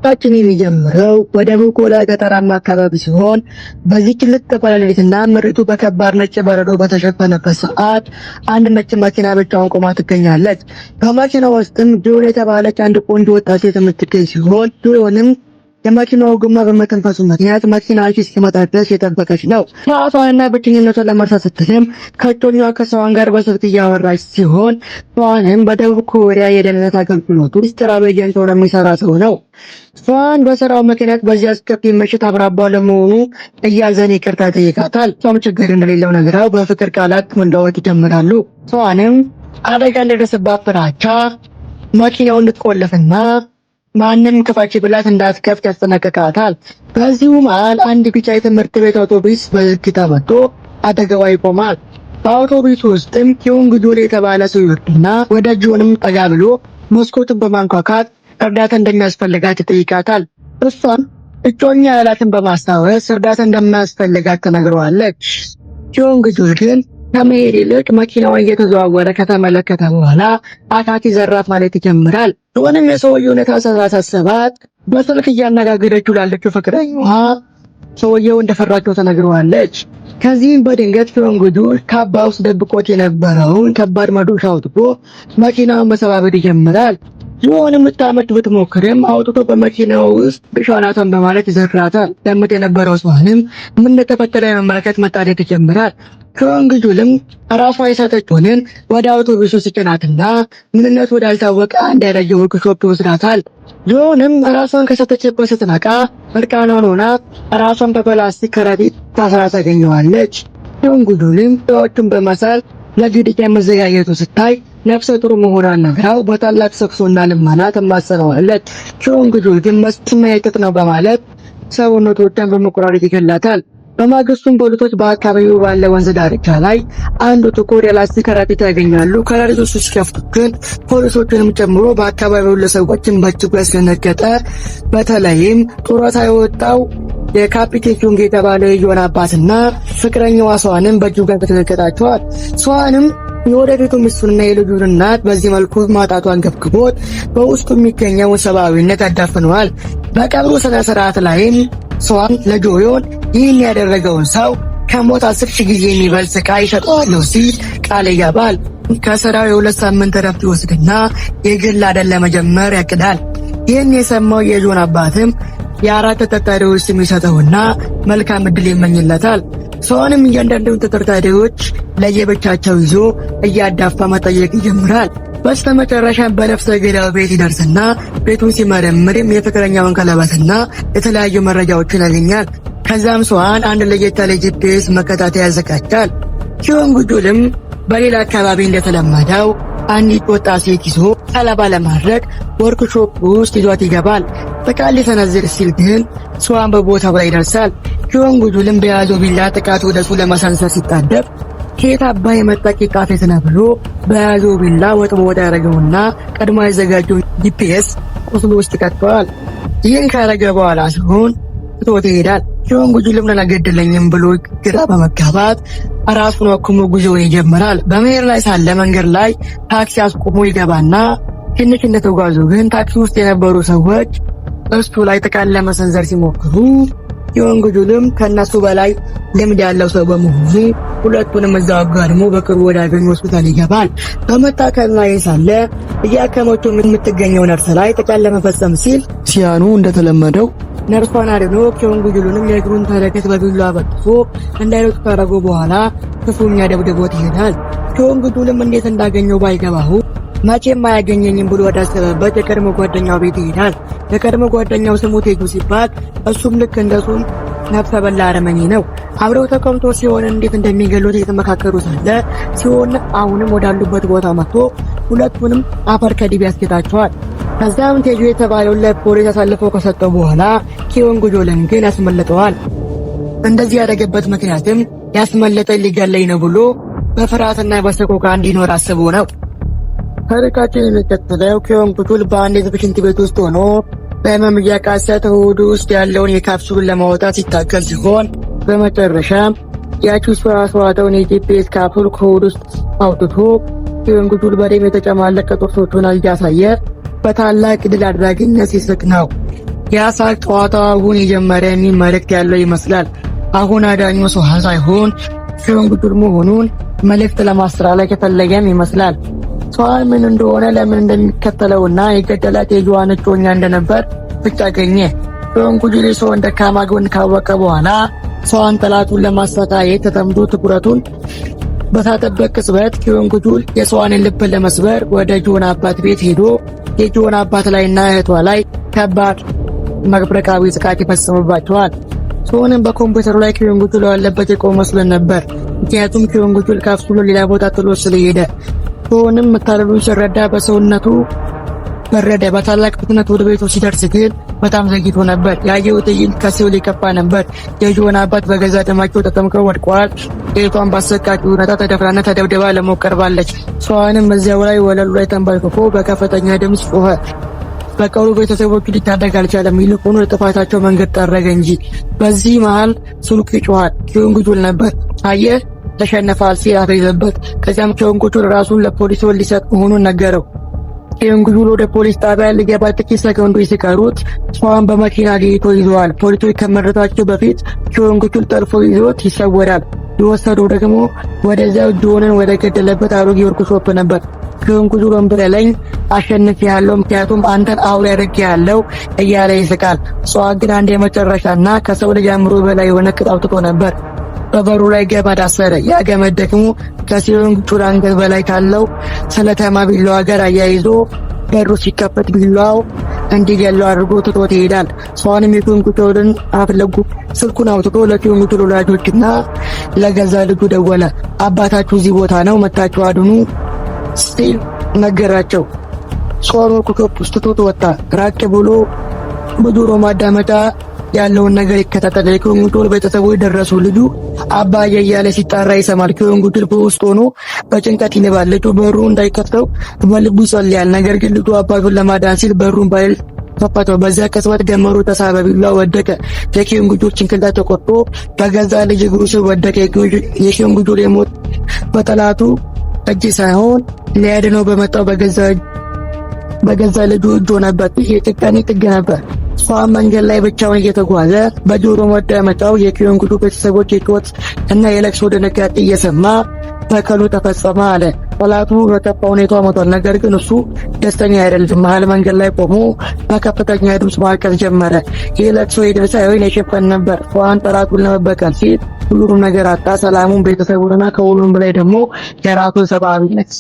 ታችን የሚጀምረው ወደ ቡኮላ ገጠራማ አካባቢ ሲሆን በዚህ ጭልጥ ባለ ሌሊትና መሬቱ በከባድ ነጭ በረዶ በተሸፈነበት ሰዓት አንድ ነጭ መኪና ብቻዋን ቆማ ትገኛለች። በመኪናው ውስጥም ጆን የተባለች አንድ ቆንጆ ወጣት ሴት የምትገኝ ሲሆን ጆንም የመኪናው ጎማ በመተንፈሱ ምክንያት መኪናው እስኪመጣ ድረስ የጠበቀች ነው። ራሷንና ብቸኝነቷን ለመርሳት ስትልም ከእጮኛዋ ከሰዋን ጋር በስልክ እያወራች ሲሆን ሰዋንም በደቡብ ኮሪያ የደህንነት አገልግሎት ውስጥ ሚስጥራዊ ኤጀንት ሆኖ የሚሰራ ሰው ነው። ሰዋን በስራው ምክንያት በዚህ አስከፊ ምሽት አብራባ ለመሆኑ እያዘነ ይቅርታ ይጠይቃታል። እሷም ችግር እንደሌለው ነግራው በፍቅር ቃላት መለዋወጥ ይጀምራሉ። ሰዋንም አደጋ እንደደረሰባት ፍራቻ መኪናውን እንድትቆልፍና ማንም ክፈች ብላት እንዳትከፍት ያስጠነቅቃታል። በዚሁ መሃል አንድ ቢጫ የትምህርት ቤት አውቶቡስ በዝግታ መጥቶ አጠገቧ ይቆማል። በአውቶቡስ ውስጥም ኪዮንግ ጆል የተባለ ሰው ይወርድና ወደ ጆንም ጠጋ ብሎ መስኮቱን በማንኳኳት እርዳታ እንደሚያስፈልጋት ይጠይቃታል። እሷም እጮኛ ያላትን በማስታወስ እርዳታ እንደማያስፈልጋት ተነግረዋለች። ኪዮንግ ጆል ግን ከመሄድ ይልቅ መኪናውን እየተዘዋወረ ከተመለከተ በኋላ አካቲ ዘራፍ ማለት ይጀምራል። ጆንም የሰውየው ሁኔታ ስላሳሰባት በስልክ እያነጋገረችው ላለችው ፍቅረኛዋ ሰውየው እንደፈራቸው ተነግረዋለች። ከዚህም በድንገት ኪዮንግ ጆል ካባ ውስጥ ደብቆት የነበረውን ከባድ መዶሻ አውጥቶ መኪናውን መሰባበር ይጀምራል። ጆንም ልታመልጥ ብትሞክርም አውጥቶ በመኪናው ውስጥ ሻናቷን በማለት ይዘራታል። ለምት የነበረው ሰዋንም ምን እንደተፈጠረ መመልከት መጣደት ይጀምራል። ኪዮንግ ጆልም ራሷ የሳተችውን ወደ አውቶቡሱ ሲጭናትና ምንነቱ ወዳልታወቀ አንድ ያረጀ ወርክሾፕ ይወስዳታል። ጆንም ራሷን ከሳተችበት ስትነቃ እርቃኗን ሆና ራሷን በፕላስቲክ ከረጢት ታስራ ታገኘዋለች። ኪዮንግ ጆልም ሰዎቹን በመሳል ለግድያ መዘጋጀቱ ስታይ ነፍሰ ጡር መሆኗን ነግራው በታላቅ ሰክሶና ልመና ትማጸነዋለች። ኪዮንግ ጆል ግን መስመር የጥጥ ነው በማለት ሰውነቷን በመቆራረጥ ይገላታል። በማግስቱም ፖሊሶች በአካባቢው ባለ ወንዝ ዳርቻ ላይ አንድ ጥቁር የላስቲክ ከረጢት ያገኛሉ። ከረጢቱ ሲከፍቱት ግን ፖሊሶቹንም ጨምሮ በአካባቢው ለሰዎችን በእጅጉ ያስደነገጠ፣ በተለይም ጡረታ የወጣው የካፒቴን ኪዮንግ የተባለ የጆን አባትና ፍቅረኛዋ ሰዋንም በእጅጉ ያስደነገጣቸዋል። ሰዋንም የወደፊቱ ሚስቱንና የልጁን እናት በዚህ መልኩ ማጣቷን ገብግቦት በውስጡ የሚገኘውን ሰብአዊነት ያዳፍነዋል። በቀብሩ ስነ ስርዓት ላይም ሰዋን ለጆዮን ይህን ያደረገውን ሰው ከሞት 10,000 ጊዜ የሚበልጥ ስቃይ ይሰጠዋለሁ ሲል ቃል ይገባል። ከስራው የ2 ሳምንት እረፍት ይወስድና የግል አደን ለመጀመር ያቅዳል። ይህን የሰማው የጆን አባትም የ4 ተጠርጣሪዎች ስም ይሰጠውና መልካም እድል ይመኝለታል። ሰዋንም እያንዳንዱን ተጠርጣሪዎች ለየብቻቸው ይዞ እያዳፋ መጠየቅ ይጀምራል። በስተመጨረሻም በነፍሰ ገዳዩ ቤት ይደርስና ቤቱን ሲመረምርም የፍቅረኛውን ቀለበትና የተለያዩ መረጃዎችን ያገኛል። ከዛም ሰዋን አንድ ለየት ያለ ጂፒኤስ መከታተያ ያዘጋጃል። ኪዮንግ ጆልም በሌላ አካባቢ እንደተለመደው አንዲት ወጣት ሴት ይዞ ሰለባ ለማድረግ ወርክሾፕ ውስጥ ይዟት ይገባል። ጥቃት ሊሰነዝር ሲል ግን ሰዋን በቦታው ላይ ይደርሳል። ኪዮንግ ጆልም በያዘው ቢላ ጥቃት ወደሱ ለመሰንዘር ሲጣደፍ ከየት አባ የመጣ ቂጣት ብሎ በያዘው ቢላ ወጥቦታ ያደረገውና ቀድሞ ያዘጋጀውን ጂፒኤስ ቁስሉ ውስጥ ይከተዋል። ይህን ካረገ በኋላ ሲሆን ትቶት ይሄዳል። ኪዮንግ ጆልም ለነገደለኝም ብሎ ግራ በመጋባት ራሱን አኩሞ ጉዞውን ይጀምራል። በመሄድ ላይ ሳለ መንገድ ላይ ታክሲ አስቆሞ ይገባና ትንሽ እንደተጓዙ ግን ታክሲ ውስጥ የነበሩ ሰዎች እሱ ላይ ጥቃት ለመሰንዘር ሲሞክሩ ኪዮንግ ጆልም ከነሱ በላይ ልምድ ያለው ሰው በመሆኑ ሁለቱንም እዛው አጋድሞ በቅርቡ ወዳገኙ ሆስፒታል ይገባል። በመታከም ላይ ሳለ እያከመችው የምትገኘው ነርስ ላይ ጥቃት ለመፈጸም ሲል ሲያኑ እንደተለመደው ነርሷን አድኖ ኪዮንግ ጆልንም የእግሩን ተረከዝ በቢላዋ በጥሶ እንዳይሮጥ ካረገ በኋላ ክፉኛ ደብድቦት ይሄዳል። ኪዮንግ ጆልም እንዴት እንዳገኘው ባይገባው መቼም አያገኘኝም ብሎ ወዳሰበበት የቀድሞ ጓደኛው ቤት ይሄዳል። የቀድሞ ጓደኛው ስሙ ቴጁ ሲባል እሱም ልክ እንደሱ ነፍሰ በላ አረመኔ ነው። አብረው ተቀምጦ ሲሆን እንዴት እንደሚገሉት እየተመካከሩ ሳለ ሲሆን አሁንም ወዳሉበት ቦታ መጥቶ ሁለቱንም አፈር ከዲብ ያስጌጣቸዋል። ከዛም ቴጁ የተባለውን ለፖሊስ አሳልፈው ከሰጠው በኋላ ኪዮንግ ጆልን ግን ያስመለጠዋል። እንደዚህ ያደረገበት ምክንያትም ያስመለጠኝ ሊገለኝ ነው ብሎ በፍርሃትና በሰቆቃ እንዲኖር አስቦ ነው። ታሪካችን የሚቀጥለው ኪዮንግ ጆል በአንድ የህዝብ ሽንት ቤት ውስጥ ሆኖ በህመም እያቃሰተ ሆዱ ውስጥ ያለውን የካፕሱሉን ለማውጣት ሲታገል ሲሆን በመጨረሻም ያቺ ስዋሰዋተውን የጂፒኤስ ካፕሱል ከሆድ ውስጥ አውጥቶ ኪዮንጉጁል በደም የተጨማለቀ ጥርሶቹን እያሳየ በታላቅ ድል አድራጊነት ሲስቅ ነው። የሳቅ ጨዋታው አሁን የጀመረ የሚል መልእክት ያለው ይመስላል። አሁን አዳኙ ሰው ሳይሆን ኪዮንጉጁል መሆኑን መልእክት ለማስተላለፍ የፈለገም ይመስላል። ሰዋን ምን እንደሆነ ለምን እንደሚከተለውና የገደላት የጆዋን እጮኛ እንደነበር ብቻ አገኘ። ኪዮንጉጁል የሰውን ደካማ ጎን ካወቀ በኋላ ሰዋን ጠላቱን ለማሰቃየት ተጠምዶ ትኩረቱን በሳተበት ቅጽበት ኪዮንጉጁል የሰዋንን ልብ ለመስበር ወደ ጆን አባት ቤት ሄዶ የጆን አባት ላይና እህቷ ላይ ከባድ መብረቃዊ ጥቃት ይፈጽምባቸዋል። ሰውንም በኮምፒውተሩ ላይ ኪዮንጉጁል ያለበት የቆመ መስሎን ነበር። ምክንያቱም ኪዮንጉጁል ካፕሱሉን ሌላ ቦታ ጥሎ ስለሄደ። ሰውንም መታለሉን ሲረዳ በሰውነቱ በረደ። በታላቅ ፍጥነት ወደ ቤቱ ሲደርስ ግን በጣም ዘግይቶ ነበር። ያየው ትዕይንት ከሲኦል የከፋ ነበር። የጆን አባት በገዛ ደማቸው ተጠምቀው ወድቀዋል። እህቷን በአሰቃቂ ሁኔታ ተደፍራና ተደብድባ ለሞት ቀርባለች። ሰዋንም እዚያው ላይ ወለሉ ላይ ተንበርክኮ በከፍተኛ ድምፅ ጮኸ። በቀሩ ቤተሰቦቹ ሊታደግ አልቻለም። ይልቁኑ ለጥፋታቸው መንገድ ጠረገ እንጂ። በዚህ መሃል ስልኩ ይጮኻል። ኪዮንጉጁል ነበር። አየህ ተሸነፋል ሲል አፈዘበት። ከዚያም ኪዮንጉጁል ራሱን ለፖሊስ ሊሰጥ መሆኑን ነገረው። ኪዮንጉጁል ወደ ፖሊስ ጣቢያ ሊገባ ጥቂት ሰከንዶች ሲቀሩት ሰዋን በመኪና አግኝቶ ይዘዋል። ፖሊሶች ከመድረሳቸው በፊት ኪዮንጉጁል ጠልፎ ይዞት ይሰወራል። የወሰደው ደግሞ ወደዚያው ጆንን ወደ ገደለበት አሮጌ ወርክሾፕ ነበር። ኪዮንጉጁል ወንበለኝ አሸንፌሃለሁ፣ ምክንያቱም አንተን አውሬ አድርጌሃለሁ እያለ ይስቃል። ሰዋ ግን አንድ የመጨረሻና ከሰው ልጅ አእምሮ በላይ የሆነ ቅጥ አውጥቶ ነበር። በበሩ ላይ ገመድ አሰረ። ያ ገመድ ደግሞ ከኪዮንጉጁል አንገት በላይ ካለው ስለታማ ቢላዋ ጋር አያይዞ በሩ ሲከፈት ቢላዋው እንዲገለው አድርጎ ትቶት ይሄዳል። ሰዋንም የኪዮንጉጁልን አፍለጉ ስልኩን አውጥቶ ለኪዮንጉጁል ወላጆችና ለገዛ ልጁ ደወለ። አባታችሁ እዚህ ቦታ ነው፣ መታችሁ አድኑ ሲል ነገራቸው። ሰዋን ወርክሾፕ ውስጥ ትቶት ወጣ። ራቅ ብሎ በጆሮ ማዳመጫ ያለውን ነገር ይከታተል። የኪዮንጉጁል ቤተሰቦች ደረሱ። ልጁ አባዬ እያለ ሲጣራ ይሰማል። ኪዮንጉጁል በውስጥ ሆኖ በጭንቀት ይንባል። ልጁ በሩ እንዳይከፍተው በልቡ ይጸልያል። ነገር ግን ልጁ አባቱን ለማዳን ሲል በሩን ባይል ከፈተው። በዚያ ቅጽበት ገመሩ ተሳበ፣ ቢላዋ ወደቀ። የኪዮንጉጁል ጭንቅላት ተቆርጦ በገዛ ልጅ እግሩ ስር ወደቀ። የኪዮንጉጁል የሞት በጠላቱ እጅ ሳይሆን ሊያድነው በመጣው በገዛ ልጁ እጅ ሆነበት። ይህ የጭካኔ ጥግ ነበር። ሰዋን መንገድ ላይ ብቻውን እየተጓዘ በጆሮ ማዳመጫው የኪዮንጉጁል ቤተሰቦች የጩኸት እና የለቅሶ ድንጋጤ እየሰማ በቀሉ ተፈጸመ አለ። ጠላቱ በከፋ ሁኔታ ሞቷል። ነገር ግን እሱ ደስተኛ አይደለም። መሀል መንገድ ላይ ቆሞ በከፍተኛ ድምፅ ማልቀስ ጀመረ። ይህ ለቅሶ የድል ሳይሆን የሽንፈት ነበር። ሰዋን ጠላቱን ለመበቀል ሲል ሁሉንም ነገር አጣ። ሰላሙን፣ ቤተሰቡንና ከሁሉም በላይ ደግሞ የራሱን ሰብአዊነት